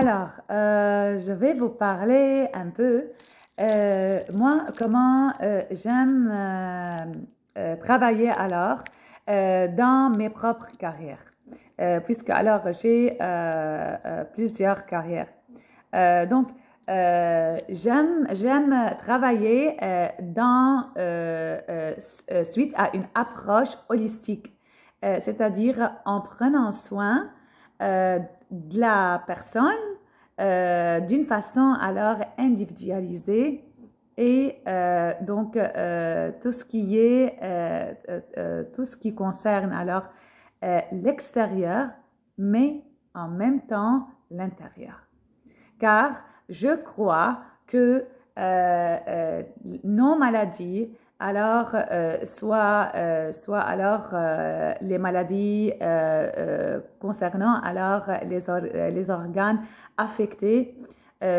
Je vais vous parler un peu, moi, comment j'aime travailler dans mes propres carrières. Puisque j'ai plusieurs carrières. Donc, j'aime travailler suite à une approche holistique, c'est-à-dire en prenant soin de la personne d'une façon individualisée et tout ce qui concerne l'extérieur, mais en même temps l'intérieur. Car je crois que nos maladies, les maladies concernant les organes affectés,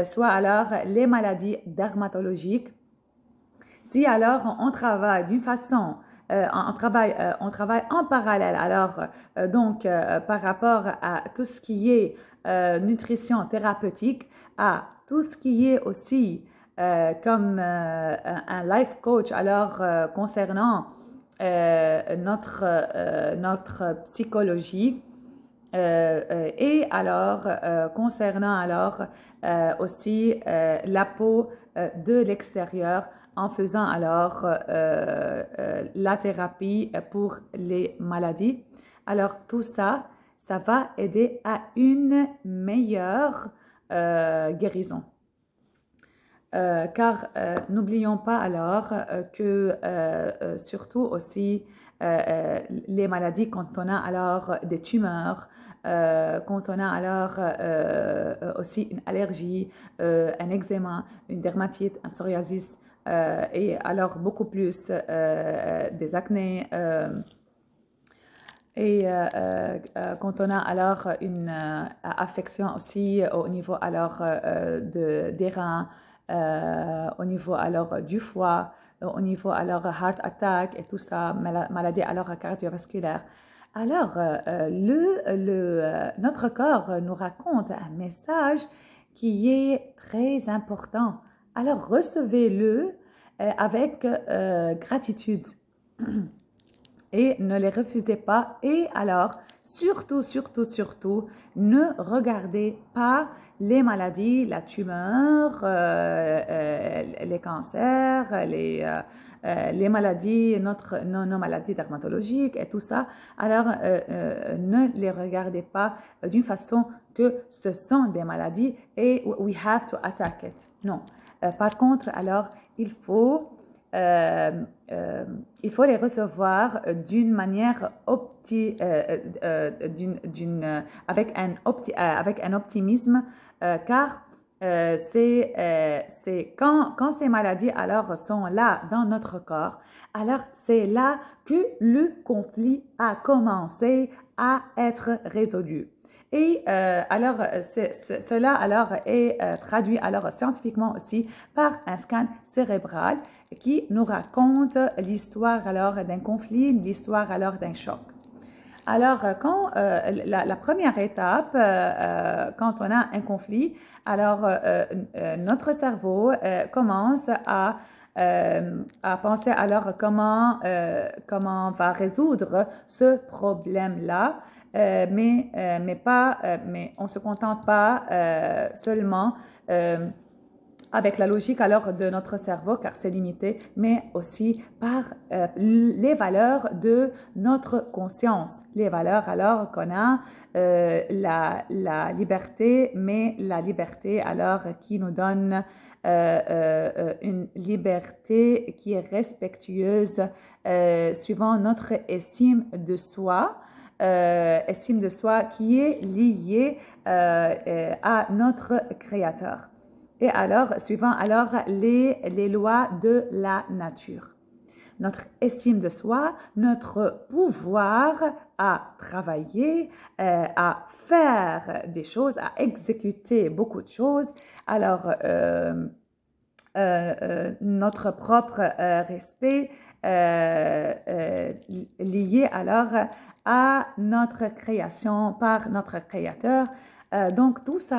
soit les maladies dermatologiques. Si on travaille d'une façon on travaille en parallèle, par rapport à tout ce qui est nutrition thérapeutique, à tout ce qui est aussi comme un life coach, concernant notre psychologie, concernant aussi la peau de l'extérieur, en faisant la thérapie pour les maladies. Alors tout ça, ça va aider à une meilleure guérison. Car n'oublions pas que surtout aussi les maladies, quand on a des tumeurs, quand on a aussi une allergie, un eczéma, une dermatite, un psoriasis, et beaucoup plus des acnés, quand on a une affection aussi au niveau des reins, au niveau du foie, au niveau heart attack et tout ça, maladie cardiovasculaire. Notre corps nous raconte un message qui est très important. Alors recevez-le avec gratitude et ne les refusez pas. Et surtout, ne regardez pas les maladies, la tumeur, les cancers, les maladies, nos maladies dermatologiques et tout ça. Ne les regardez pas d'une façon que ce sont des maladies et we have to attack it. Non. Par contre, il faut les recevoir d'une manière avec un optimisme, car c'est quand ces maladies sont là dans notre corps, c'est là que le conflit a commencé à être résolu. Et cela est traduit scientifiquement aussi par un scan cérébral qui nous raconte l'histoire d'un conflit, l'histoire d'un choc. Quand la première étape, quand on a un conflit, notre cerveau commence à penser comment va résoudre ce problème-là. Mais on ne se contente pas seulement avec la logique de notre cerveau, car c'est limité, mais aussi par les valeurs de notre conscience. Les valeurs qu'on a, la liberté, mais la liberté qui nous donne une liberté qui est respectueuse suivant notre estime de soi. Estime de soi qui est liée à notre Créateur. Et suivant les lois de la nature. Notre estime de soi, notre pouvoir à travailler, à faire des choses, à exécuter beaucoup de choses. Notre propre respect lié à notre création par notre Créateur. Donc tout ça